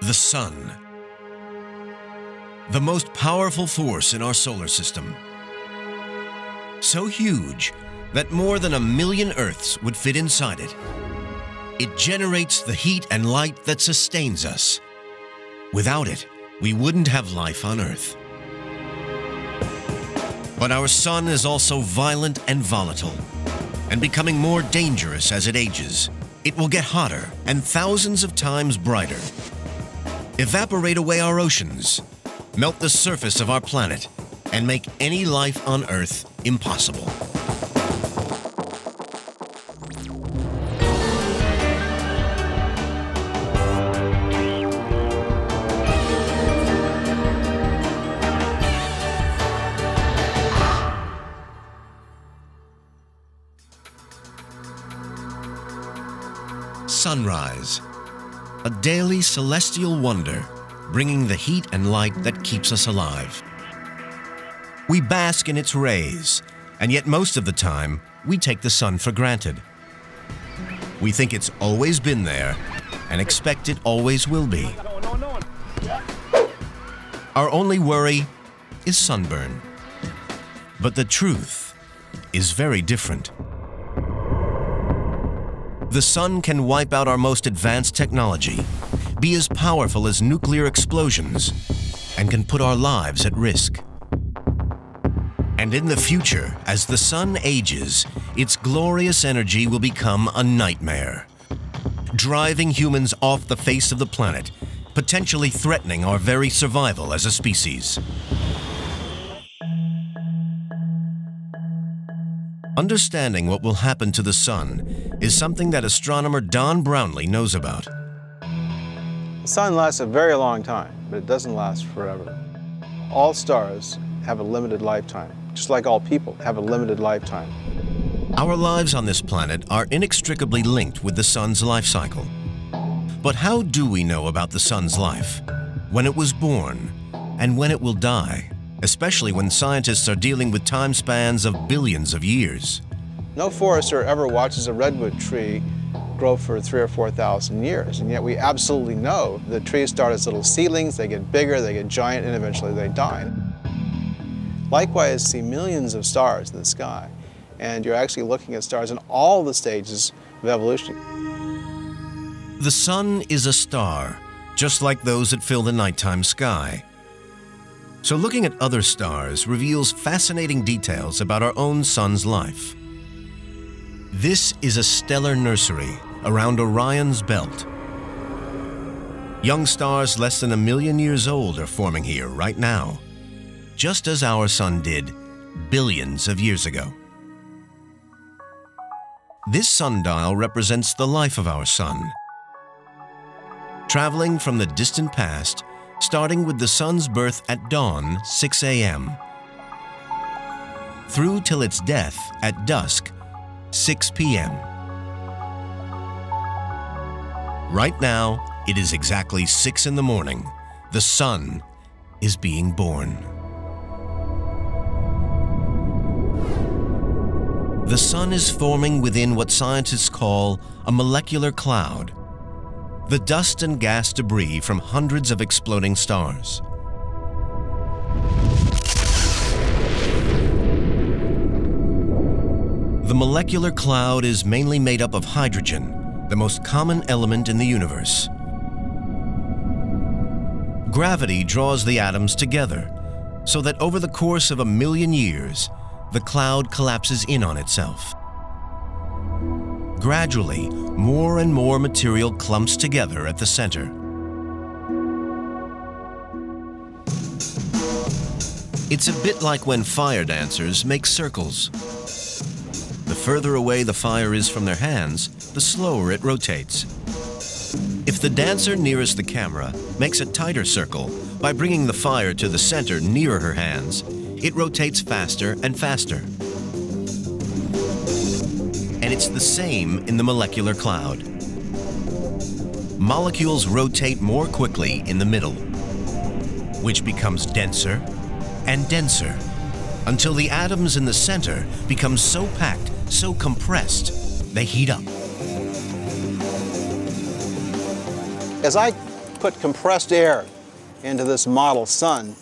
The Sun. The most powerful force in our solar system. So huge that more than 1 million Earths would fit inside it. It generates the heat and light that sustains us. Without it, we wouldn't have life on Earth. But our Sun is also violent and volatile, and becoming more dangerous as it ages. It will get hotter and thousands of times brighter. Evaporate away our oceans, melt the surface of our planet, and make any life on Earth impossible. Sunrise, a daily celestial wonder, bringing the heat and light that keeps us alive. We bask in its rays, and yet most of the time, we take the sun for granted. We think it's always been there, and expect it always will be. Our only worry is sunburn. But the truth is very different. The sun can wipe out our most advanced technology, be as powerful as nuclear explosions, and can put our lives at risk. And in the future, as the sun ages, its glorious energy will become a nightmare, driving humans off the face of the planet, potentially threatening our very survival as a species. Understanding what will happen to the sun is something that astronomer Don Brownlee knows about. The sun lasts a very long time, but it doesn't last forever. All stars have a limited lifetime, just like all people have a limited lifetime. Our lives on this planet are inextricably linked with the sun's life cycle. But how do we know about the sun's life, when it was born, and when it will die? Especially when scientists are dealing with time spans of billions of years. No forester ever watches a redwood tree grow for 3,000 or 4,000 years, and yet we absolutely know the trees start as little seedlings, they get bigger, they get giant, and eventually they die. Likewise, see millions of stars in the sky, and you're actually looking at stars in all the stages of evolution. The sun is a star, just like those that fill the nighttime sky. So looking at other stars reveals fascinating details about our own sun's life. This is a stellar nursery around Orion's belt. Young stars less than 1 million years old are forming here right now, just as our sun did billions of years ago. This sundial represents the life of our sun, traveling from the distant past, starting with the sun's birth at dawn, 6 a.m., through till its death at dusk, 6 p.m. Right now, it is exactly 6 in the morning. The sun is being born. The sun is forming within what scientists call a molecular cloud, the dust and gas debris from hundreds of exploding stars. The molecular cloud is mainly made up of hydrogen, the most common element in the universe. Gravity draws the atoms together, so that over the course of 1 million years, the cloud collapses in on itself. Gradually, more and more material clumps together at the center. It's a bit like when fire dancers make circles. The further away the fire is from their hands, the slower it rotates. If the dancer nearest the camera makes a tighter circle by bringing the fire to the center nearer her hands, it rotates faster and faster. And it's the same in the molecular cloud. Molecules rotate more quickly in the middle, which becomes denser and denser, until the atoms in the center become so packed, so compressed, they heat up. As I put compressed air into this model sun,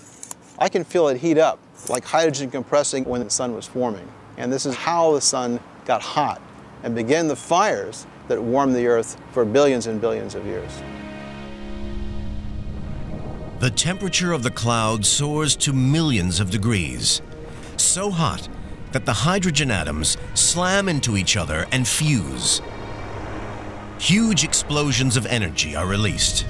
I can feel it heat up, like hydrogen compressing when the sun was forming. And this is how the sun got hot and began the fires that warmed the Earth for billions and billions of years. The temperature of the cloud soars to millions of degrees, so hot that the hydrogen atoms slam into each other and fuse. Huge explosions of energy are released.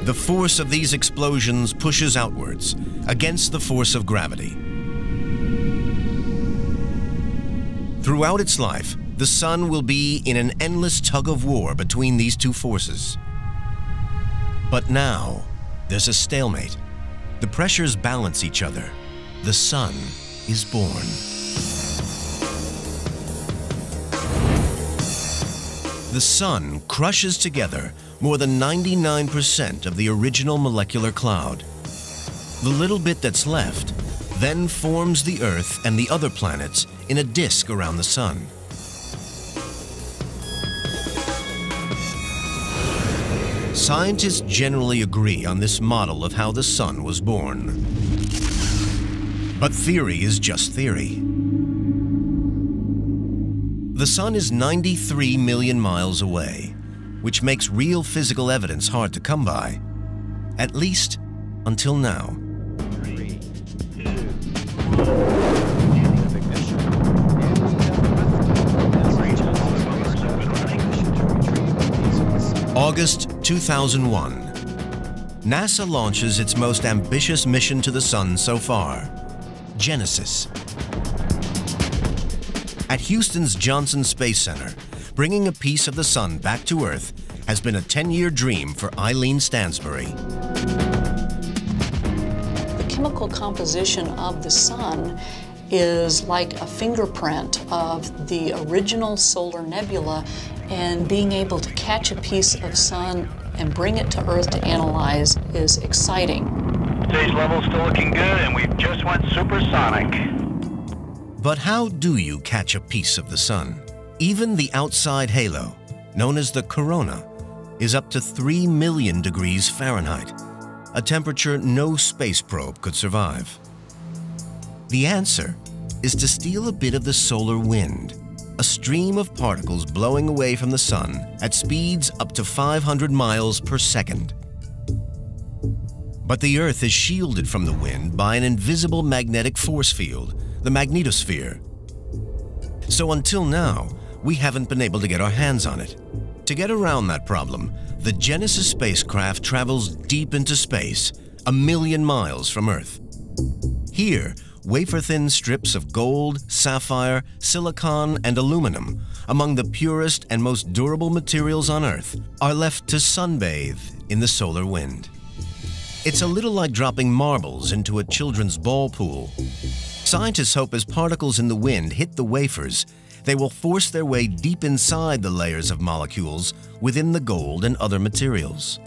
The force of these explosions pushes outwards against the force of gravity. Throughout its life, the sun will be in an endless tug of war between these two forces. But now, there's a stalemate. The pressures balance each other. The sun is born. The sun crushes together more than 99% of the original molecular cloud. The little bit that's left then forms the Earth and the other planets in a disk around the sun. Scientists generally agree on this model of how the sun was born. But theory is just theory. The sun is 93 million miles away, which makes real physical evidence hard to come by, at least until now. 3, 2, 1. August 2001. NASA launches its most ambitious mission to the sun so far, Genesis. At Houston's Johnson Space Center, bringing a piece of the sun back to Earth has been a 10-year dream for Eileen Stansbury. The chemical composition of the sun is like a fingerprint of the original solar nebula, and being able to catch a piece of sun and bring it to Earth to analyze is exciting. Stage level's still looking good, and we've just went supersonic. But how do you catch a piece of the sun? Even the outside halo, known as the corona, is up to 3 million degrees Fahrenheit, a temperature no space probe could survive. The answer is to steal a bit of the solar wind, a stream of particles blowing away from the sun at speeds up to 500 miles per second. But the Earth is shielded from the wind by an invisible magnetic force field, the magnetosphere. So until now, we haven't been able to get our hands on it. To get around that problem, the Genesis spacecraft travels deep into space, 1 million miles from Earth. Here, wafer-thin strips of gold, sapphire, silicon, and aluminum, among the purest and most durable materials on Earth, are left to sunbathe in the solar wind. It's a little like dropping marbles into a children's ball pool. Scientists hope as particles in the wind hit the wafers, they will force their way deep inside the layers of molecules within the gold and other materials.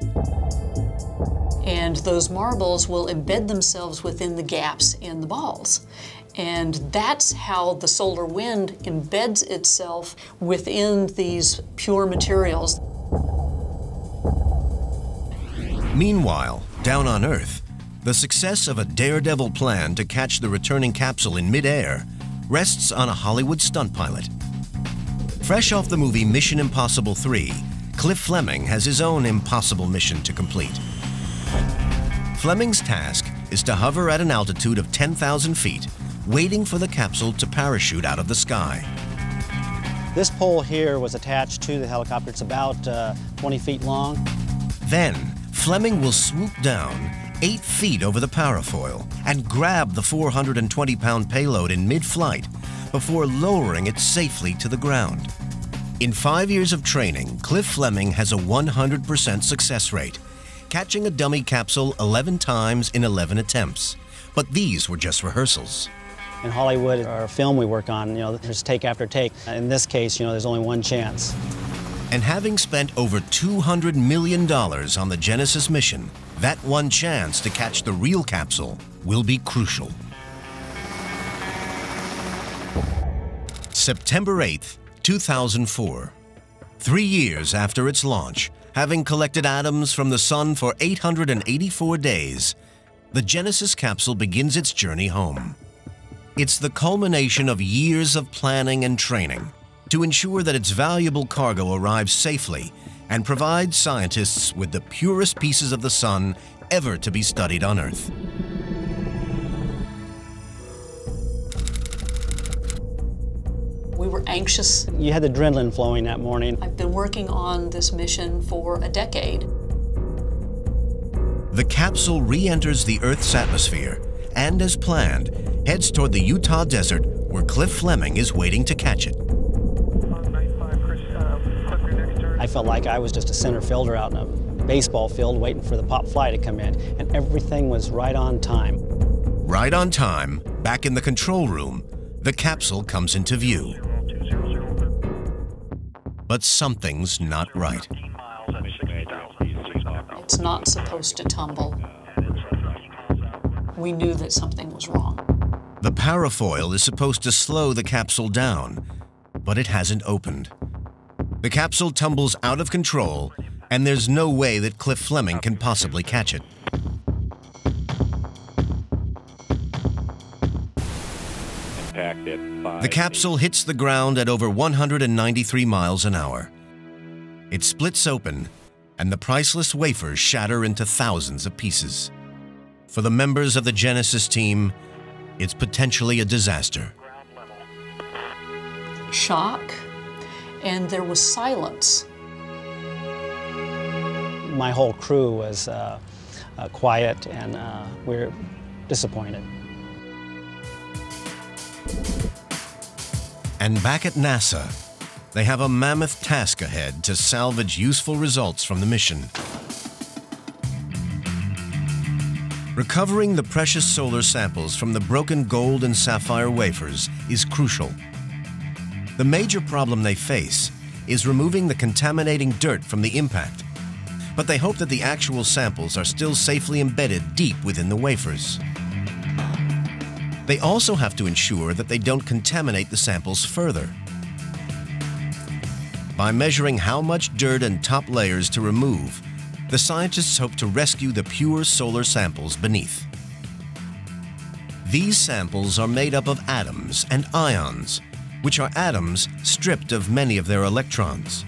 And those marbles will embed themselves within the gaps in the balls. And that's how the solar wind embeds itself within these pure materials. Meanwhile, down on Earth, the success of a daredevil plan to catch the returning capsule in midair rests on a Hollywood stunt pilot. Fresh off the movie Mission Impossible 3, Cliff Fleming has his own impossible mission to complete. Fleming's task is to hover at an altitude of 10,000 feet, waiting for the capsule to parachute out of the sky. This pole here was attached to the helicopter. It's about 20 feet long. Then, Fleming will swoop down 8 feet over the parafoil and grab the 420-pound payload in mid-flight before lowering it safely to the ground. In 5 years of training, Cliff Fleming has a 100% success rate, catching a dummy capsule 11 times in 11 attempts. But these were just rehearsals. In Hollywood, our film we work on, there's take after take. In this case, there's only one chance. And having spent over $200 million on the Genesis mission, that one chance to catch the real capsule will be crucial. September 8th, 2004. 3 years after its launch, having collected atoms from the Sun for 884 days, the Genesis capsule begins its journey home. It's the culmination of years of planning and training to ensure that its valuable cargo arrives safely and provides scientists with the purest pieces of the Sun ever to be studied on Earth. We were anxious. You had the adrenaline flowing that morning. I've been working on this mission for a decade. The capsule re-enters the Earth's atmosphere and, as planned, heads toward the Utah desert where Cliff Fleming is waiting to catch it. I felt like I was just a center fielder out in a baseball field waiting for the pop fly to come in, and everything was right on time. Right on time, back in the control room, the capsule comes into view. But something's not right. It's not supposed to tumble. We knew that something was wrong. The parafoil is supposed to slow the capsule down, but it hasn't opened. The capsule tumbles out of control, and there's no way that Cliff Fleming can possibly catch it. The capsule hits the ground at over 193 miles an hour. It splits open, and the priceless wafers shatter into thousands of pieces. For the members of the Genesis team, it's potentially a disaster. Shock, and there was silence. My whole crew was quiet, and we were disappointed. And back at NASA, they have a mammoth task ahead to salvage useful results from the mission. Recovering the precious solar samples from the broken gold and sapphire wafers is crucial. The major problem they face is removing the contaminating dirt from the impact, but they hope that the actual samples are still safely embedded deep within the wafers. They also have to ensure that they don't contaminate the samples further. By measuring how much dirt and top layers to remove, the scientists hope to rescue the pure solar samples beneath. These samples are made up of atoms and ions, which are atoms stripped of many of their electrons.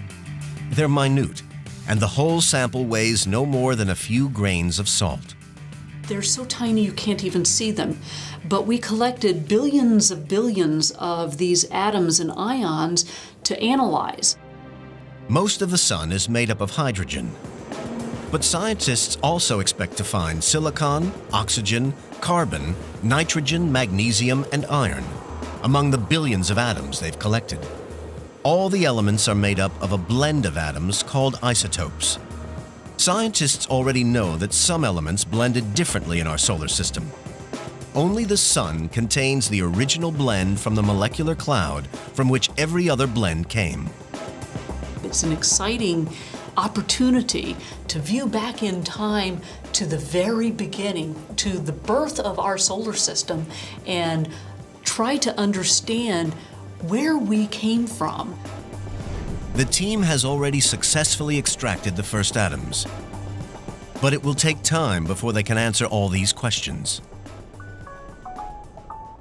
They're minute, and the whole sample weighs no more than a few grains of salt. They're so tiny you can't even see them, but we collected billions of these atoms and ions to analyze. Most of the Sun is made up of hydrogen, but scientists also expect to find silicon, oxygen, carbon, nitrogen, magnesium, and iron among the billions of atoms they've collected. All the elements are made up of a blend of atoms called isotopes. Scientists already know that some elements blended differently in our solar system. Only the Sun contains the original blend from the molecular cloud from which every other blend came. It's an exciting opportunity to view back in time to the very beginning, to the birth of our solar system, and try to understand where we came from. The team has already successfully extracted the first atoms, but it will take time before they can answer all these questions.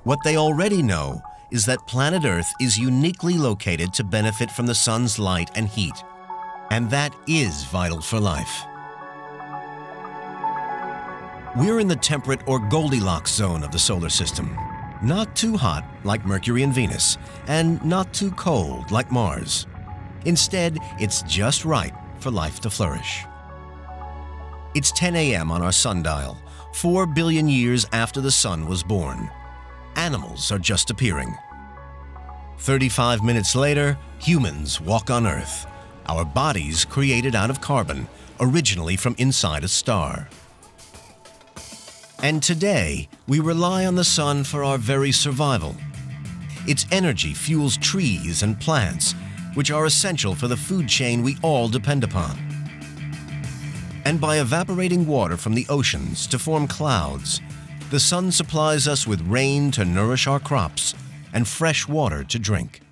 What they already know is that planet Earth is uniquely located to benefit from the Sun's light and heat, and that is vital for life. We're in the temperate or Goldilocks zone of the solar system. Not too hot like Mercury and Venus, and not too cold like Mars. Instead, it's just right for life to flourish. It's 10 a.m. on our sundial, 4 billion years after the Sun was born. Animals are just appearing. 35 minutes later, humans walk on Earth, our bodies created out of carbon, originally from inside a star. And today, we rely on the Sun for our very survival. Its energy fuels trees and plants, which are essential for the food chain we all depend upon. And by evaporating water from the oceans to form clouds, the Sun supplies us with rain to nourish our crops and fresh water to drink.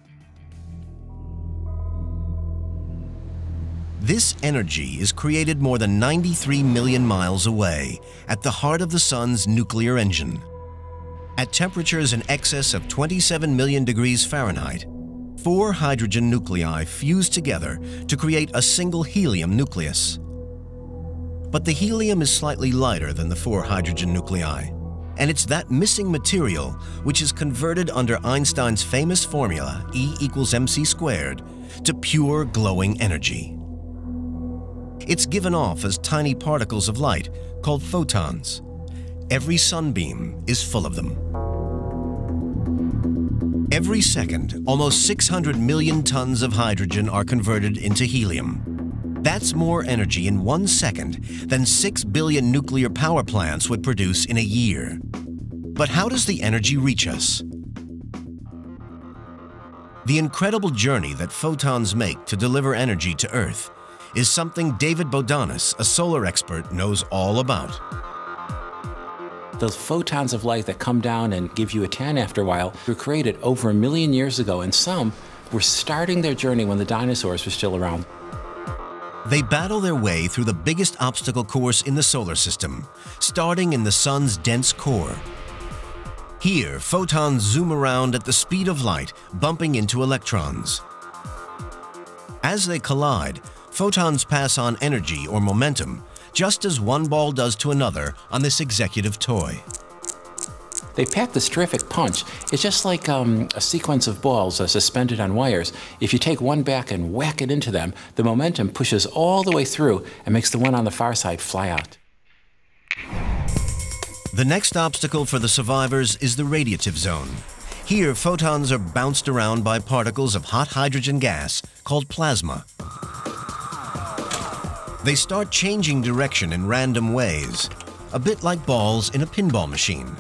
This energy is created more than 93 million miles away at the heart of the sun's nuclear engine. At temperatures in excess of 27 million degrees Fahrenheit, 4 hydrogen nuclei fuse together to create a single helium nucleus. But the helium is slightly lighter than the 4 hydrogen nuclei, and it's that missing material which is converted under Einstein's famous formula E equals mc squared to pure glowing energy. It's given off as tiny particles of light called photons. Every sunbeam is full of them. Every second, almost 600 million tons of hydrogen are converted into helium. That's more energy in 1 second than 6 billion nuclear power plants would produce in a year. But how does the energy reach us? The incredible journey that photons make to deliver energy to Earth is something David Bodanis, a solar expert, knows all about. Those photons of light that come down and give you a tan after a while were created over 1 million years ago, and some were starting their journey when the dinosaurs were still around. They battle their way through the biggest obstacle course in the solar system, starting in the sun's dense core. Here, photons zoom around at the speed of light, bumping into electrons. As they collide, photons pass on energy or momentum, just as one ball does to another on this executive toy. They pack this terrific punch. It's just like a sequence of balls suspended on wires. If you take one back and whack it into them, the momentum pushes all the way through and makes the one on the far side fly out. The next obstacle for the survivors is the radiative zone. Here, photons are bounced around by particles of hot hydrogen gas called plasma. They start changing direction in random ways, a bit like balls in a pinball machine,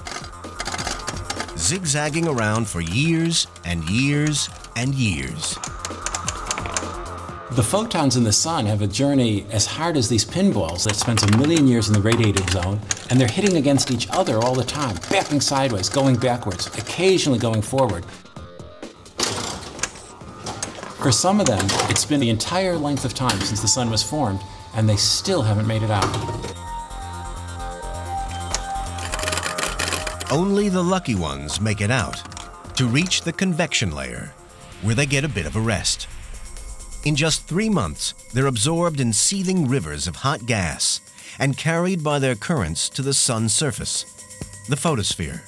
zigzagging around for years and years and years. The photons in the sun have a journey as hard as these pinballs that spends 1 million years in the radiative zone, and they're hitting against each other all the time, backing sideways, going backwards, occasionally going forward. For some of them, it's been the entire length of time since the sun was formed, and they still haven't made it out. Only the lucky ones make it out to reach the convection layer, where they get a bit of a rest. In just 3 months, they're absorbed in seething rivers of hot gas and carried by their currents to the sun's surface, the photosphere.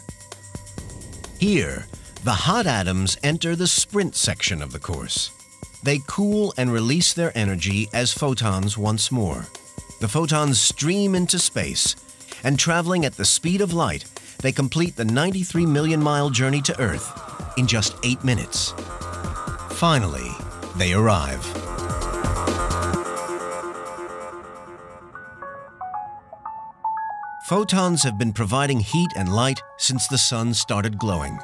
Here, the hot atoms enter the sprint section of the course. They cool and release their energy as photons once more. The photons stream into space, and traveling at the speed of light, they complete the 93 million mile journey to Earth in just 8 minutes. Finally, they arrive. Photons have been providing heat and light since the sun started glowing.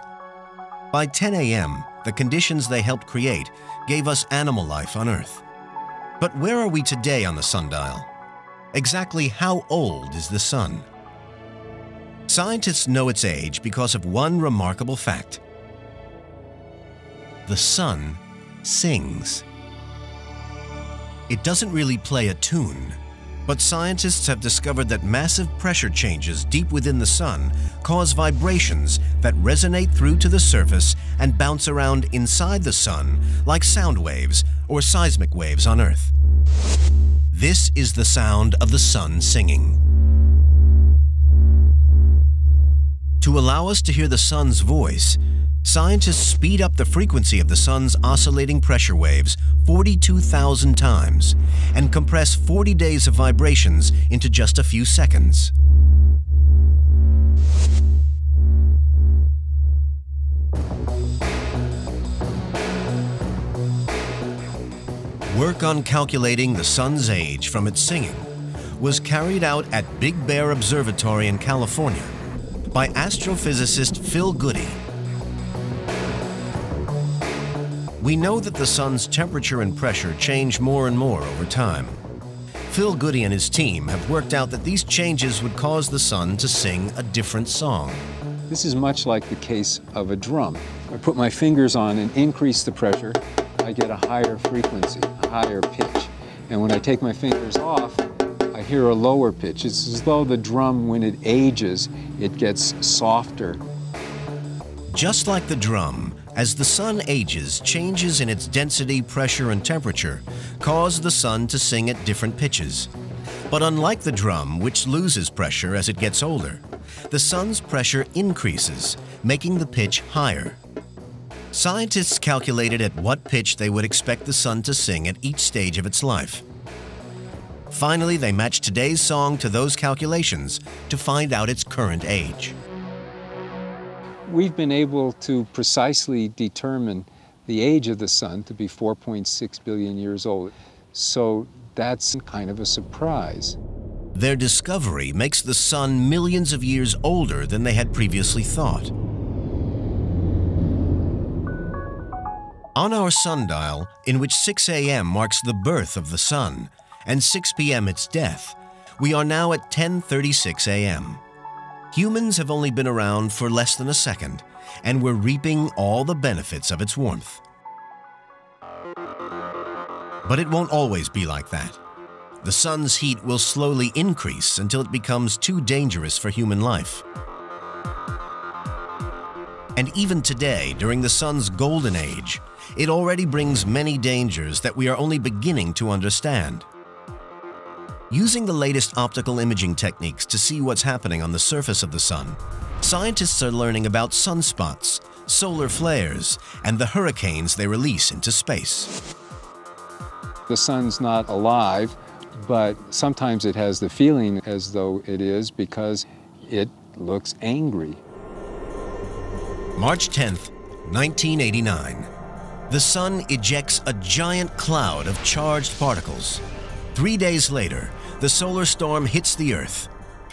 By 10 a.m., the conditions they helped create gave us animal life on Earth. But where are we today on the sundial? Exactly how old is the sun? Scientists know its age because of one remarkable fact. The sun sings. It doesn't really play a tune, but scientists have discovered that massive pressure changes deep within the sun cause vibrations that resonate through to the surface and bounce around inside the sun like sound waves or seismic waves on Earth. This is the sound of the sun singing. To allow us to hear the sun's voice, scientists speed up the frequency of the sun's oscillating pressure waves 42,000 times and compress 40 days of vibrations into just a few seconds. Work on calculating the sun's age from its singing was carried out at Big Bear Observatory in California by astrophysicist Phil Goody. We know that the sun's temperature and pressure change more and more over time. Phil Goody and his team have worked out that these changes would cause the sun to sing a different song. This is much like the case of a drum. I put my fingers on and increase the pressure, I get a higher frequency, a higher pitch. And when I take my fingers off, I hear a lower pitch. It's as though the drum, when it ages, it gets softer. Just like the drum, as the sun ages, changes in its density, pressure, and temperature cause the sun to sing at different pitches. But unlike the drum, which loses pressure as it gets older, the sun's pressure increases, making the pitch higher. Scientists calculated at what pitch they would expect the sun to sing at each stage of its life. Finally, they matched today's song to those calculations to find out its current age. We've been able to precisely determine the age of the sun to be 4.6 billion years old. So that's kind of a surprise. Their discovery makes the sun millions of years older than they had previously thought. On our sundial, in which 6 a.m. marks the birth of the sun and 6 p.m. its death, we are now at 10:36 a.m. Humans have only been around for less than a second, and we're reaping all the benefits of its warmth. But it won't always be like that. The sun's heat will slowly increase until it becomes too dangerous for human life. And even today, during the sun's golden age, it already brings many dangers that we are only beginning to understand. Using the latest optical imaging techniques to see what's happening on the surface of the sun, scientists are learning about sunspots, solar flares, and the hurricanes they release into space. The sun's not alive, but sometimes it has the feeling as though it is because it looks angry. March 10th, 1989. The sun ejects a giant cloud of charged particles. 3 days later, the solar storm hits the Earth.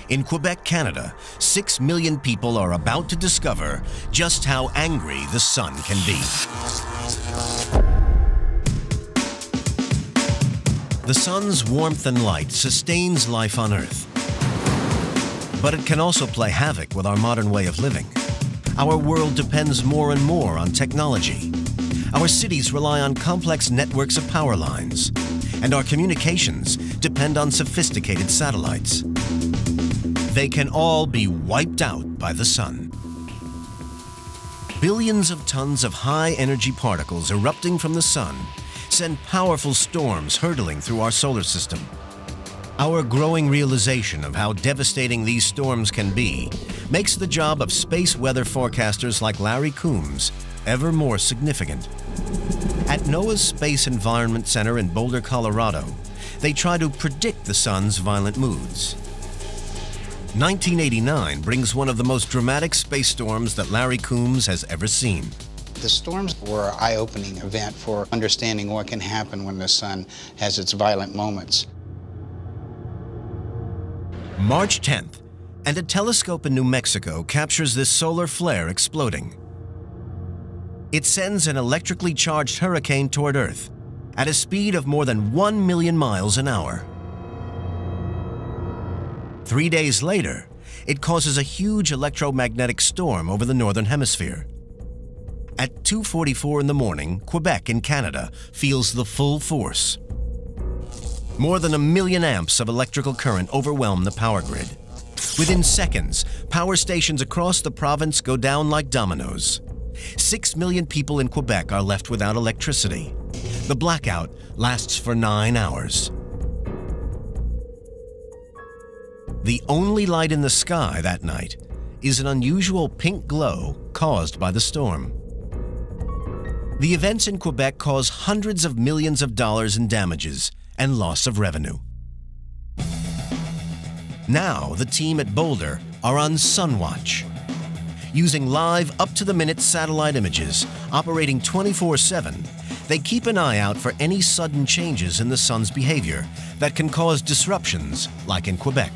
In Quebec, Canada, 6 million people are about to discover just how angry the sun can be. The sun's warmth and light sustains life on Earth. But it can also play havoc with our modern way of living. Our world depends more and more on technology. Our cities rely on complex networks of power lines, and our communications depend on sophisticated satellites. They can all be wiped out by the sun. Billions of tons of high-energy particles erupting from the sun send powerful storms hurtling through our solar system. Our growing realization of how devastating these storms can be makes the job of space weather forecasters like Larry Coombs ever more significant. At NOAA's Space Environment Center in Boulder, Colorado, they try to predict the sun's violent moods. 1989 brings one of the most dramatic space storms that Larry Coombs has ever seen. The storms were an eye-opening event for understanding what can happen when the sun has its violent moments. March 10th, and a telescope in New Mexico captures this solar flare exploding. It sends an electrically charged hurricane toward Earth at a speed of more than 1 million miles an hour. 3 days later, it causes a huge electromagnetic storm over the northern hemisphere. At 2:44 in the morning, Quebec in Canada feels the full force. More than 1 million amps of electrical current overwhelm the power grid. Within seconds, power stations across the province go down like dominoes. 6 million people in Quebec are left without electricity. The blackout lasts for 9 hours. The only light in the sky that night is an unusual pink glow caused by the storm. The events in Quebec cause hundreds of millions of dollars in damages and loss of revenue. Now, the team at Boulder are on Sunwatch. Using live, up-to-the-minute satellite images, operating 24/7, they keep an eye out for any sudden changes in the sun's behavior that can cause disruptions, like in Quebec.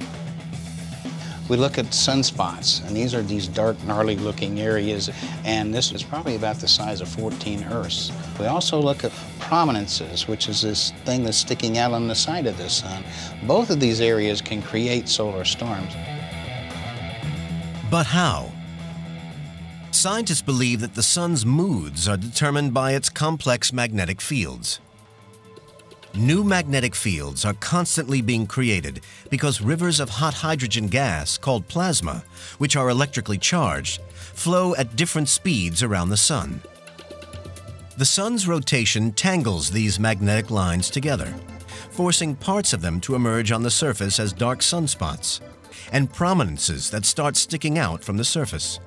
We look at sunspots, and these are these dark, gnarly-looking areas, and this is probably about the size of 14 Earths. We also look at prominences, which is this thing that's sticking out on the side of the sun. Both of these areas can create solar storms. But how? Scientists believe that the sun's moods are determined by its complex magnetic fields. New magnetic fields are constantly being created because rivers of hot hydrogen gas, called plasma, which are electrically charged, flow at different speeds around the Sun. The Sun's rotation tangles these magnetic lines together, forcing parts of them to emerge on the surface as dark sunspots, and prominences that start sticking out from the surface.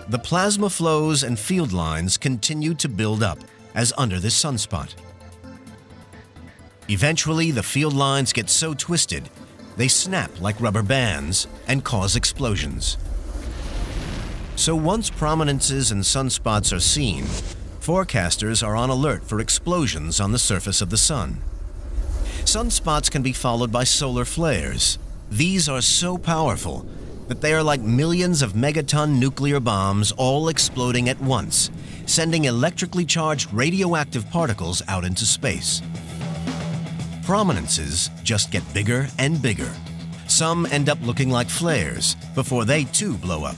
The plasma flows and field lines continue to build up as under this sunspot. Eventually, the field lines get so twisted, they snap like rubber bands and cause explosions. So once prominences and sunspots are seen, forecasters are on alert for explosions on the surface of the Sun. Sunspots can be followed by solar flares. These are so powerful that they are like millions of megaton nuclear bombs all exploding at once, sending electrically charged radioactive particles out into space. Prominences just get bigger and bigger. Some end up looking like flares before they too blow up.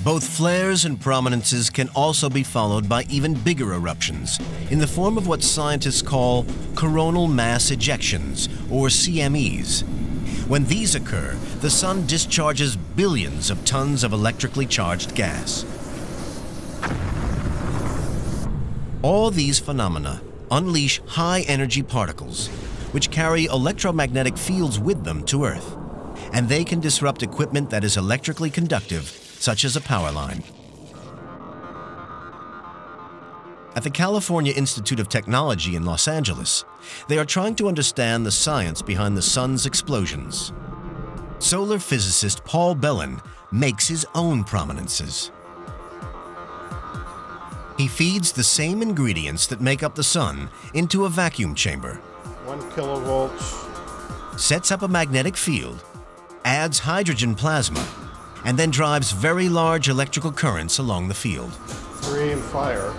Both flares and prominences can also be followed by even bigger eruptions in the form of what scientists call coronal mass ejections, or CMEs. When these occur, the Sun discharges billions of tons of electrically charged gas. All these phenomena unleash high-energy particles, which carry electromagnetic fields with them to Earth, and they can disrupt equipment that is electrically conductive, such as a power line. At the California Institute of Technology in Los Angeles, they are trying to understand the science behind the Sun's explosions. Solar physicist Paul Bellin makes his own prominences. He feeds the same ingredients that make up the Sun into a vacuum chamber. 1 kilovolts. Sets up a magnetic field, adds hydrogen plasma, and then drives very large electrical currents along the field. 3 and fire.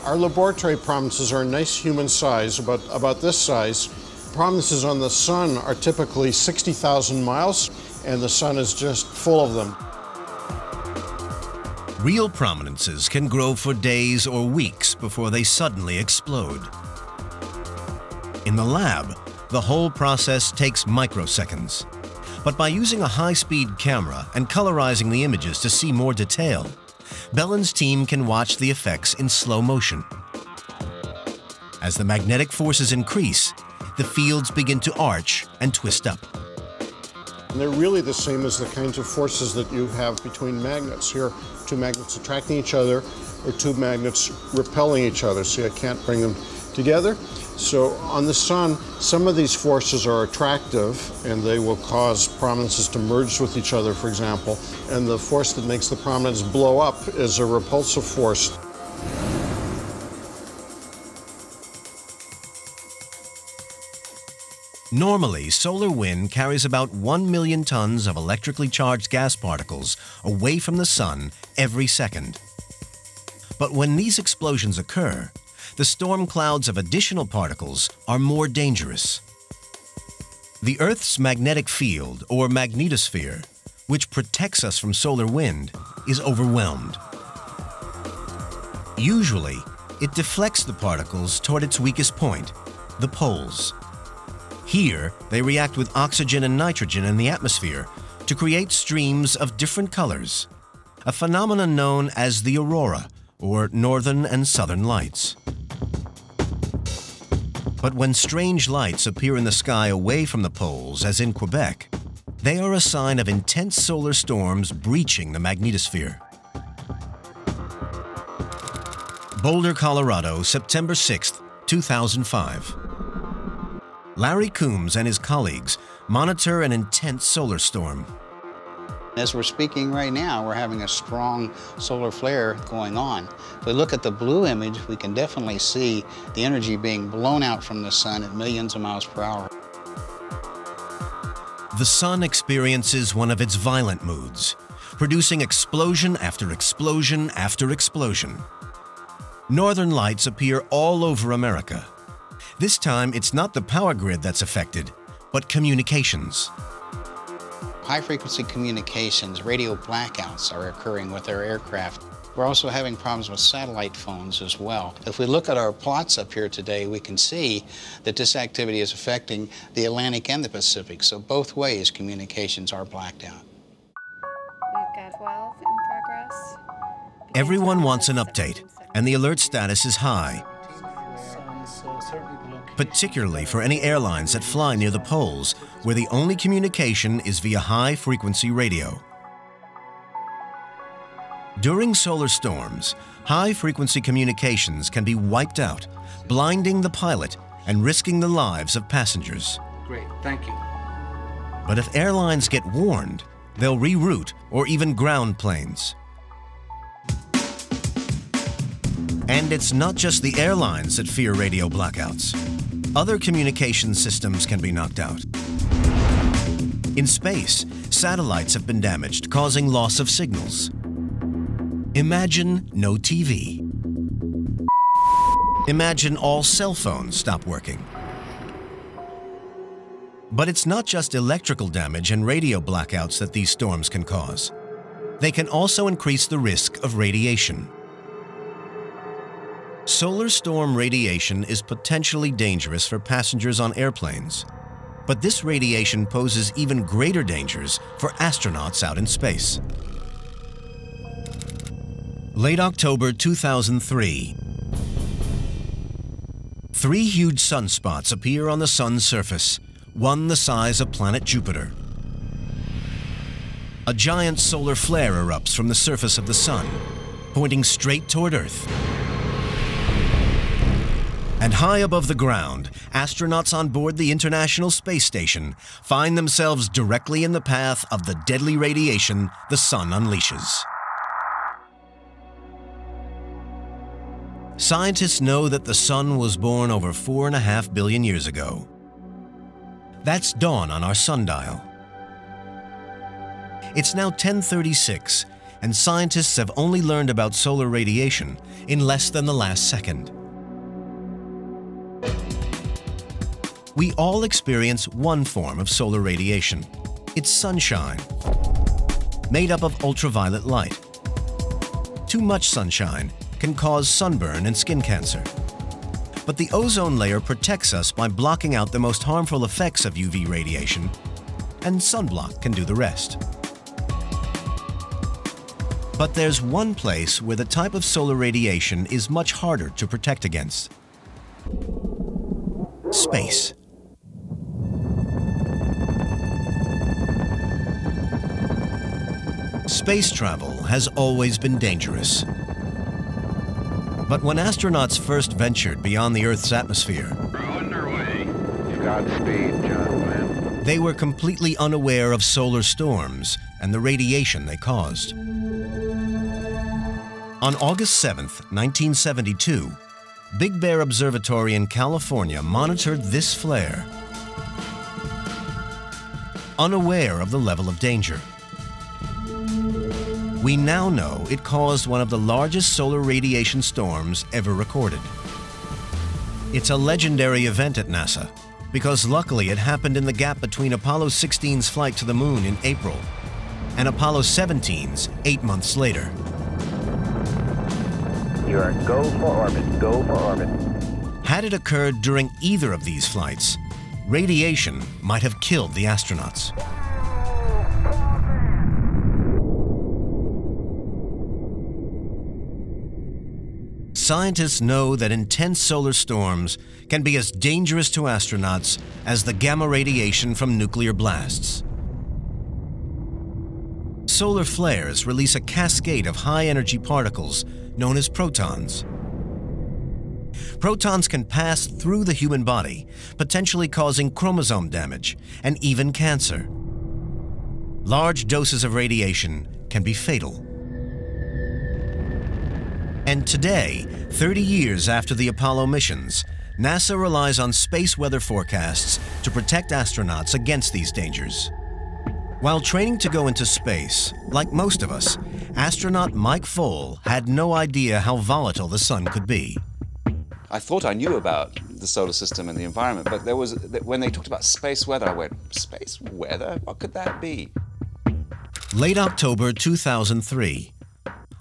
Our laboratory prominences are a nice human size, about this size. Prominences on the Sun are typically 60,000 miles, and the Sun is just full of them. Real prominences can grow for days or weeks before they suddenly explode. In the lab, the whole process takes microseconds. But by using a high-speed camera and colorizing the images to see more detail, Bellin's team can watch the effects in slow motion. As the magnetic forces increase, the fields begin to arch and twist up. And they're really the same as the kinds of forces that you have between magnets. Here, 2 magnets attracting each other, or 2 magnets repelling each other. See, I can't bring them together. So on the Sun, some of these forces are attractive, and they will cause prominences to merge with each other, for example. And the force that makes the prominence blow up is a repulsive force. Normally, solar wind carries about 1 million tons of electrically charged gas particles away from the Sun every second. But when these explosions occur, the storm clouds of additional particles are more dangerous. The Earth's magnetic field, or magnetosphere, which protects us from solar wind, is overwhelmed. Usually, it deflects the particles toward its weakest point, the poles. Here, they react with oxygen and nitrogen in the atmosphere to create streams of different colors, a phenomenon known as the aurora, or northern and southern lights. But when strange lights appear in the sky away from the poles, as in Quebec, they are a sign of intense solar storms breaching the magnetosphere. Boulder, Colorado, September 6, 2005. Larry Coombs and his colleagues monitor an intense solar storm. As we're speaking right now, we're having a strong solar flare going on. If we look at the blue image, we can definitely see the energy being blown out from the Sun at millions of miles per hour. The Sun experiences one of its violent moods, producing explosion after explosion after explosion. Northern lights appear all over America. This time, it's not the power grid that's affected, but communications. High-frequency communications, radio blackouts are occurring with our aircraft. We're also having problems with satellite phones as well. If we look at our plots up here today, we can see that this activity is affecting the Atlantic and the Pacific. So both ways, communications are blacked out. We've got 12 in progress. Everyone wants an update, and the alert status is high, particularly for any airlines that fly near the poles, where the only communication is via high-frequency radio. During solar storms, high-frequency communications can be wiped out, blinding the pilot and risking the lives of passengers. Great, thank you. But if airlines get warned, they'll reroute or even ground planes. And it's not just the airlines that fear radio blackouts. Other communication systems can be knocked out. In space, satellites have been damaged, causing loss of signals. Imagine no TV. Imagine all cell phones stop working. But it's not just electrical damage and radio blackouts that these storms can cause. They can also increase the risk of radiation. Solar storm radiation is potentially dangerous for passengers on airplanes, but this radiation poses even greater dangers for astronauts out in space. Late October 2003, 3 huge sunspots appear on the Sun's surface, one the size of planet Jupiter. A giant solar flare erupts from the surface of the Sun, pointing straight toward Earth. And high above the ground, astronauts on board the International Space Station find themselves directly in the path of the deadly radiation the Sun unleashes. Scientists know that the Sun was born over 4.5 billion years ago. That's dawn on our sundial. It's now 10:36, and scientists have only learned about solar radiation in less than the last second. We all experience one form of solar radiation. It's sunshine, made up of ultraviolet light. Too much sunshine can cause sunburn and skin cancer. But the ozone layer protects us by blocking out the most harmful effects of UV radiation, and sunblock can do the rest. But there's one place where the type of solar radiation is much harder to protect against: space. Space travel has always been dangerous. But when astronauts first ventured beyond the Earth's atmosphere, We're underway. Godspeed, John Glenn. they were completely unaware of solar storms and the radiation they caused. On August 7th, 1972, Big Bear Observatory in California monitored this flare, unaware of the level of danger. We now know it caused one of the largest solar radiation storms ever recorded. It's a legendary event at NASA because luckily it happened in the gap between Apollo 16's flight to the moon in April and Apollo 17's 8 months later. You are go for orbit, go for orbit. Had it occurred during either of these flights, radiation might have killed the astronauts. Scientists know that intense solar storms can be as dangerous to astronauts as the gamma radiation from nuclear blasts. Solar flares release a cascade of high-energy particles known as protons. Protons can pass through the human body, potentially causing chromosome damage and even cancer. Large doses of radiation can be fatal. And today, 30 years after the Apollo missions, NASA relies on space weather forecasts to protect astronauts against these dangers. While training to go into space, like most of us, astronaut Mike Foale had no idea how volatile the sun could be. I thought I knew about the solar system and the environment, but when they talked about space weather, I went, space weather? What could that be? Late October 2003.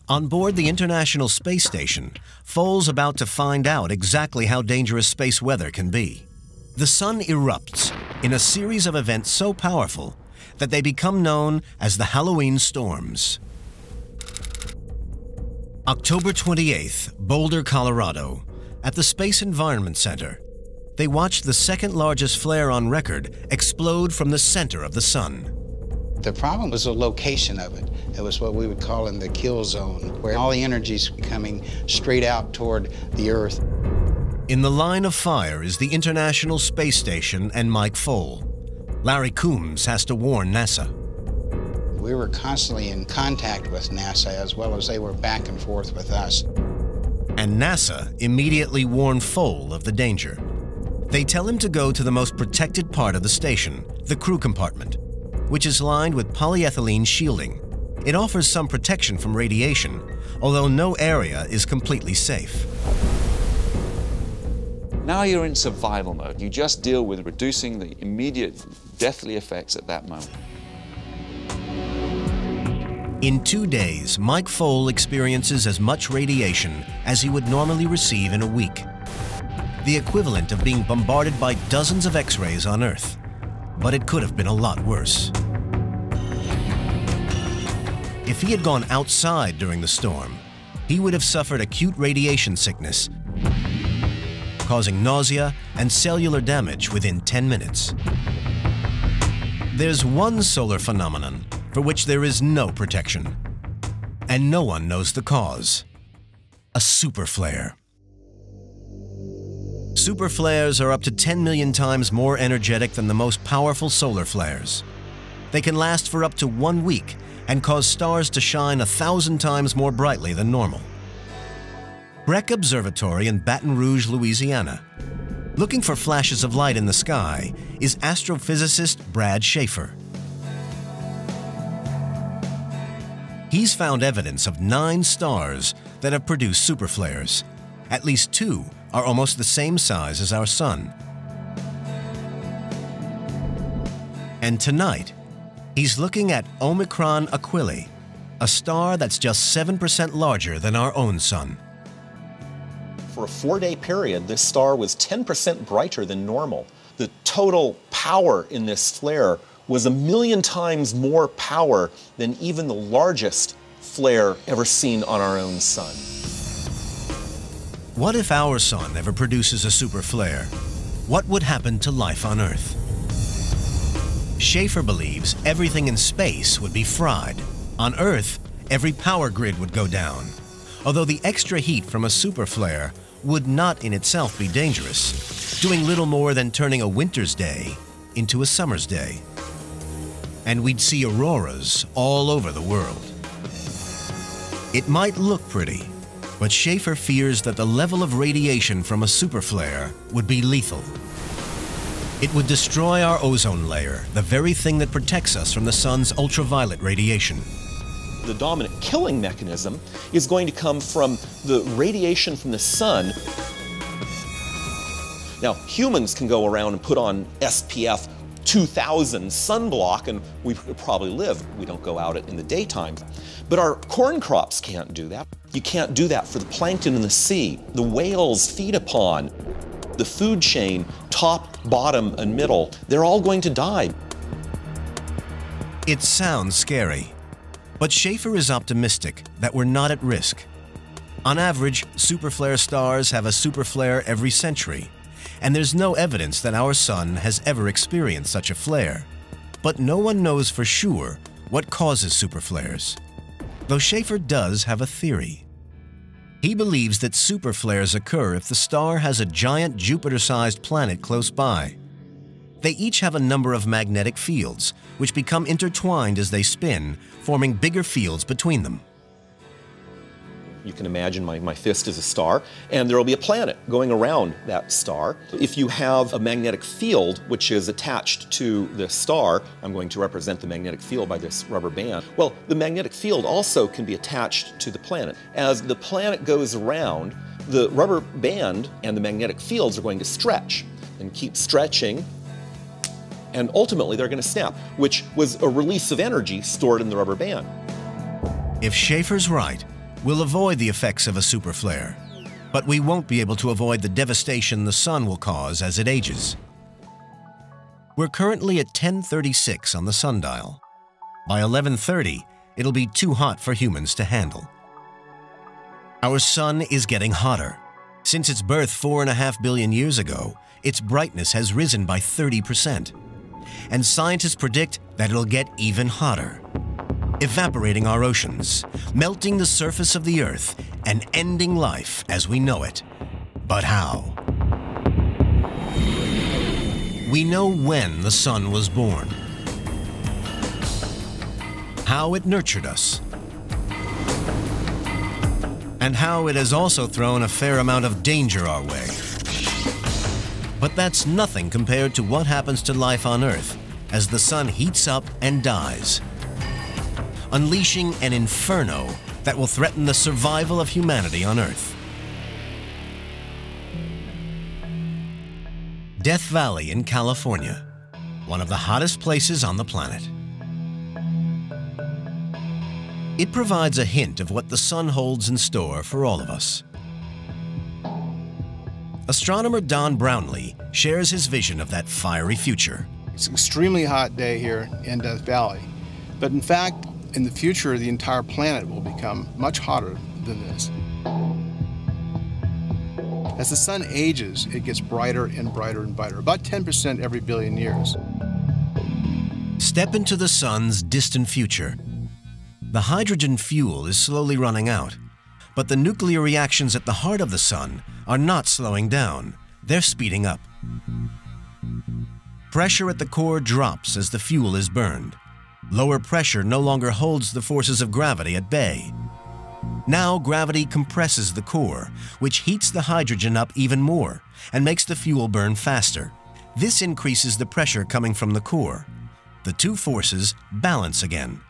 On board the International Space Station, Foale's about to find out exactly how dangerous space weather can be. The sun erupts in a series of events so powerful that they become known as the Halloween storms. October 28th, Boulder, Colorado. At the Space Environment Center, they watched the second largest flare on record explode from the center of the sun. The problem was the location of it. It was what we would call in the kill zone, where all the energy's coming straight out toward the Earth. In the line of fire is the International Space Station and Mike Foale. Larry Coombs has to warn NASA. We were constantly in contact with NASA, as well as they were back and forth with us. And NASA immediately warned Foale of the danger. They tell him to go to the most protected part of the station, the crew compartment, which is lined with polyethylene shielding. It offers some protection from radiation, although no area is completely safe. Now you're in survival mode. You just deal with reducing the immediate deathly effects at that moment. In 2 days, Mike Foale experiences as much radiation as he would normally receive in a week. The equivalent of being bombarded by dozens of X-rays on Earth. But it could have been a lot worse. If he had gone outside during the storm, he would have suffered acute radiation sickness, causing nausea and cellular damage within 10 minutes. There's one solar phenomenon for which there is no protection, and no one knows the cause: a superflare. Superflares are up to 10 million times more energetic than the most powerful solar flares. They can last for up to 1 week and cause stars to shine 1,000 times more brightly than normal. Breck Observatory in Baton Rouge, Louisiana. Looking for flashes of light in the sky is astrophysicist Brad Schaefer. He's found evidence of 9 stars that have produced superflares. At least 2 are almost the same size as our sun. And tonight, he's looking at Omicron Aquila, a star that's just 7% larger than our own sun. For a 4-day period, this star was 10% brighter than normal. The total power in this flare was 1 million times more power than even the largest flare ever seen on our own sun. What if our sun ever produces a superflare? What would happen to life on Earth? Schaefer believes everything in space would be fried. On Earth, every power grid would go down. Although the extra heat from a superflare would not in itself be dangerous, doing little more than turning a winter's day into a summer's day. And we'd see auroras all over the world. It might look pretty, but Schaefer fears that the level of radiation from a superflare would be lethal. It would destroy our ozone layer, the very thing that protects us from the sun's ultraviolet radiation. The dominant killing mechanism is going to come from the radiation from the sun. Now, humans can go around and put on SPF 2000 sunblock and we probably live. We don't go out in the daytime. But our corn crops can't do that. You can't do that for the plankton in the sea. The whales feed upon the food chain, top, bottom, and middle. They're all going to die. It sounds scary, but Schaefer is optimistic that we're not at risk. On average, superflare stars have a superflare every century, and there's no evidence that our sun has ever experienced such a flare. But no one knows for sure what causes superflares. Though Schaefer does have a theory. He believes that superflares occur if the star has a giant Jupiter-sized planet close by. They each have a number of magnetic fields, which become intertwined as they spin, forming bigger fields between them. You can imagine my fist is a star, and there will be a planet going around that star. If you have a magnetic field which is attached to the star, I'm going to represent the magnetic field by this rubber band. Well, the magnetic field also can be attached to the planet. As the planet goes around, the rubber band and the magnetic fields are going to stretch and keep stretching and ultimately they're going to snap, which was a release of energy stored in the rubber band. If Schaefer's right, we'll avoid the effects of a superflare, but we won't be able to avoid the devastation the sun will cause as it ages. We're currently at 1036 on the sundial. By 1130, it'll be too hot for humans to handle. Our sun is getting hotter. Since its birth 4.5 billion years ago, its brightness has risen by 30%. And scientists predict that it'll get even hotter, evaporating our oceans, melting the surface of the Earth, and ending life as we know it. But how? We know when the sun was born, how it nurtured us, and how it has also thrown a fair amount of danger our way. But that's nothing compared to what happens to life on Earth as the sun heats up and dies, unleashing an inferno that will threaten the survival of humanity on Earth. Death Valley in California, one of the hottest places on the planet. It provides a hint of what the sun holds in store for all of us. Astronomer Don Brownlee shares his vision of that fiery future. It's an extremely hot day here in Death Valley, but in fact, in the future, the entire planet will become much hotter than this. As the sun ages, it gets brighter and brighter and brighter, about 10% every billion years. Step into the sun's distant future. The hydrogen fuel is slowly running out, but the nuclear reactions at the heart of the sun are not slowing down, they're speeding up. Pressure at the core drops as the fuel is burned. Lower pressure no longer holds the forces of gravity at bay. Now gravity compresses the core, which heats the hydrogen up even more and makes the fuel burn faster. This increases the pressure coming from the core. The two forces balance again.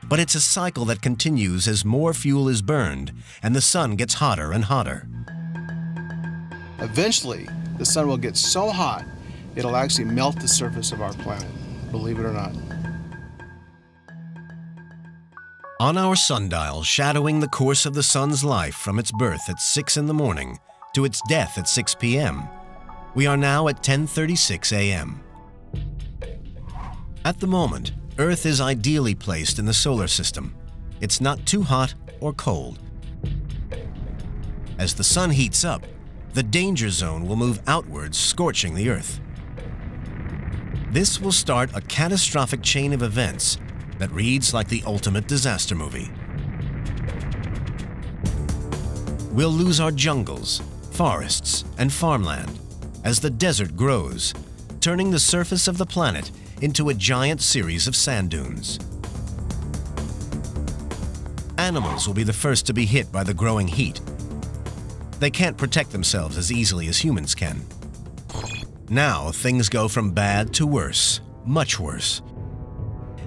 But it's a cycle that continues as more fuel is burned and the sun gets hotter and hotter. Eventually, the sun will get so hot, it'll actually melt the surface of our planet, believe it or not. On our sundial, shadowing the course of the sun's life from its birth at 6 in the morning to its death at 6 p.m., we are now at 10:36 a.m. At the moment, Earth is ideally placed in the solar system. It's not too hot or cold. As the sun heats up, the danger zone will move outwards, scorching the Earth. This will start a catastrophic chain of events that reads like the ultimate disaster movie. We'll lose our jungles, forests, and farmland as the desert grows, turning the surface of the planet into a giant series of sand dunes. Animals will be the first to be hit by the growing heat. They can't protect themselves as easily as humans can. Now things go from bad to worse, much worse.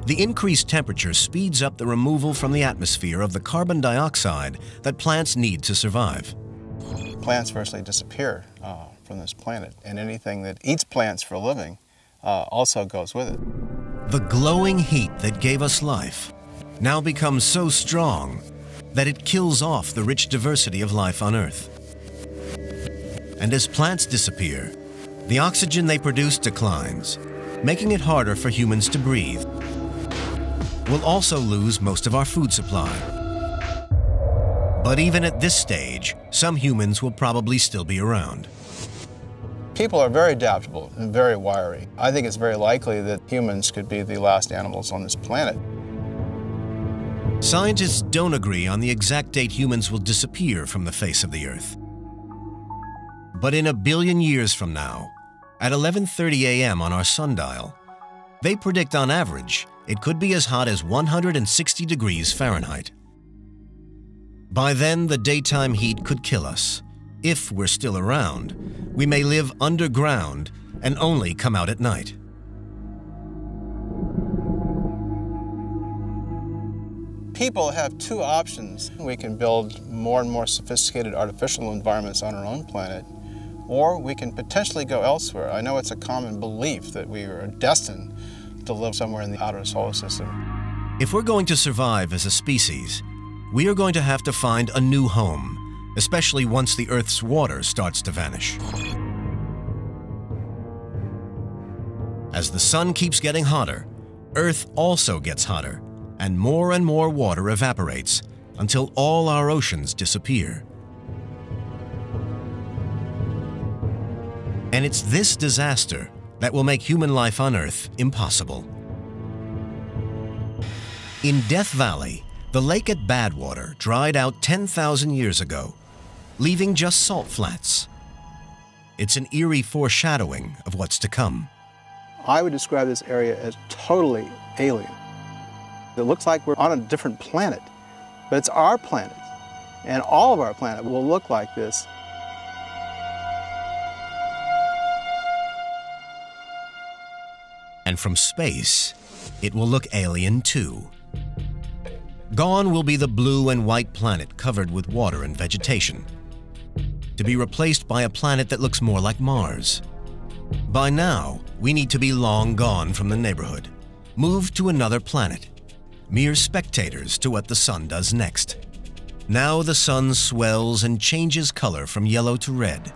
The increased temperature speeds up the removal from the atmosphere of the carbon dioxide that plants need to survive. Plants virtually disappear from this planet, and anything that eats plants for a living also goes with it. The glowing heat that gave us life now becomes so strong that it kills off the rich diversity of life on Earth. And as plants disappear, the oxygen they produce declines, making it harder for humans to breathe. We'll also lose most of our food supply. But even at this stage, some humans will probably still be around. People are very adaptable and very wiry. I think it's very likely that humans could be the last animals on this planet. Scientists don't agree on the exact date humans will disappear from the face of the Earth. But in 1 billion years from now, at 11:30 a.m. on our sundial, they predict on average it could be as hot as 160 degrees Fahrenheit. By then, the daytime heat could kill us. If we're still around, we may live underground and only come out at night. People have two options. We can build more and more sophisticated artificial environments on our own planet, or we can potentially go elsewhere. I know it's a common belief that we are destined to live somewhere in the outer solar system. If we're going to survive as a species, we are going to have to find a new home, especially once the Earth's water starts to vanish. As the sun keeps getting hotter, Earth also gets hotter, and more water evaporates until all our oceans disappear. And it's this disaster that will make human life on Earth impossible. In Death Valley, the lake at Badwater dried out 10,000 years ago, leaving just salt flats. It's an eerie foreshadowing of what's to come. I would describe this area as totally alien. It looks like we're on a different planet, but it's our planet, and all of our planet will look like this. And from space, it will look alien too. Gone will be the blue and white planet covered with water and vegetation, to be replaced by a planet that looks more like Mars. By now, we need to be long gone from the neighborhood, moved to another planet, mere spectators to what the sun does next. Now the sun swells and changes color from yellow to red.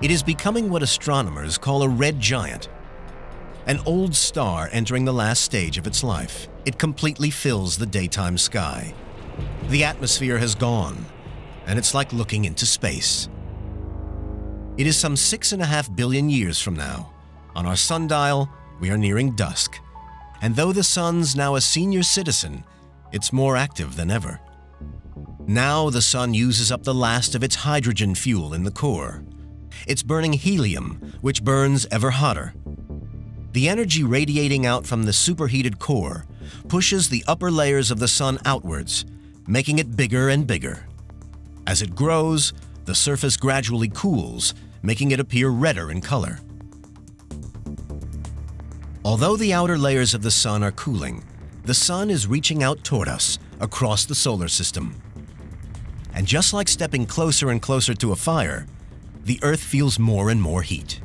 It is becoming what astronomers call a red giant, an old star entering the last stage of its life. It completely fills the daytime sky. The atmosphere has gone, and it's like looking into space. It is some 6.5 billion years from now. On our sundial, we are nearing dusk. And though the sun's now a senior citizen, it's more active than ever. Now the sun uses up the last of its hydrogen fuel in the core. It's burning helium, which burns ever hotter. The energy radiating out from the superheated core pushes the upper layers of the sun outwards, making it bigger and bigger. As it grows, the surface gradually cools, making it appear redder in color. Although the outer layers of the sun are cooling, the sun is reaching out toward us across the solar system. And just like stepping closer and closer to a fire, the Earth feels more and more heat.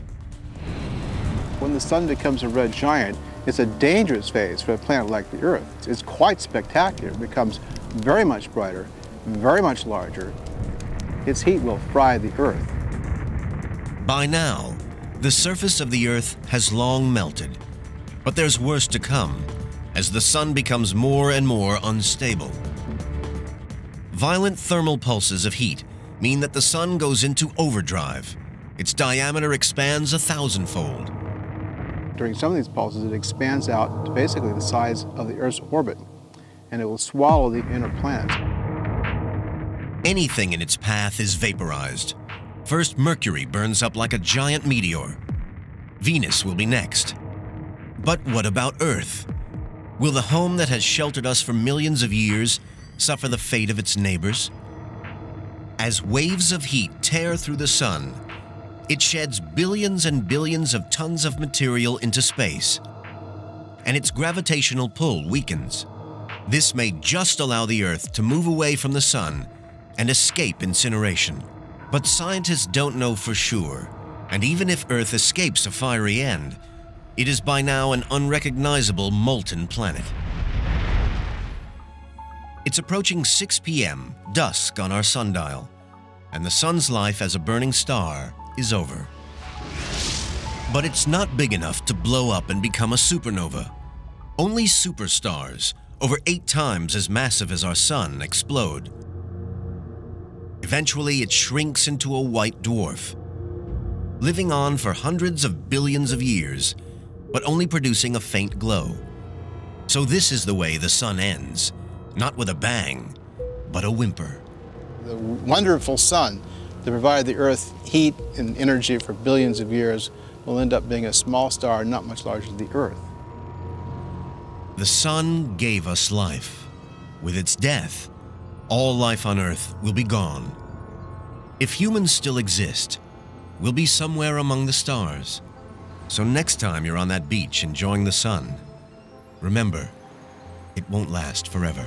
When the sun becomes a red giant, it's a dangerous phase for a planet like the Earth. It's quite spectacular. It becomes very much brighter, very much larger. Its heat will fry the Earth. By now, the surface of the Earth has long melted. But there's worse to come as the sun becomes more and more unstable. Violent thermal pulses of heat mean that the sun goes into overdrive. Its diameter expands 1,000-fold. During some of these pulses, it expands out to basically the size of the Earth's orbit, and it will swallow the inner planets. Anything in its path is vaporized. First, Mercury burns up like a giant meteor. Venus will be next. But what about Earth? Will the home that has sheltered us for millions of years suffer the fate of its neighbors? As waves of heat tear through the sun, it sheds billions and billions of tons of material into space, and its gravitational pull weakens. This may just allow the Earth to move away from the sun and escape incineration. But scientists don't know for sure, and even if Earth escapes a fiery end, it is by now an unrecognizable molten planet. It's approaching 6 p.m., dusk on our sundial, and the sun's life as a burning star is over. But it's not big enough to blow up and become a supernova. Only superstars, over 8 times as massive as our sun, explode. Eventually, it shrinks into a white dwarf, living on for hundreds of billions of years, but only producing a faint glow. So this is the way the sun ends, not with a bang, but a whimper. The wonderful sun that provided the Earth heat and energy for billions of years will end up being a small star not much larger than the Earth. The sun gave us life. With its death, all life on Earth will be gone. If humans still exist, we'll be somewhere among the stars. So next time you're on that beach enjoying the sun, remember, it won't last forever.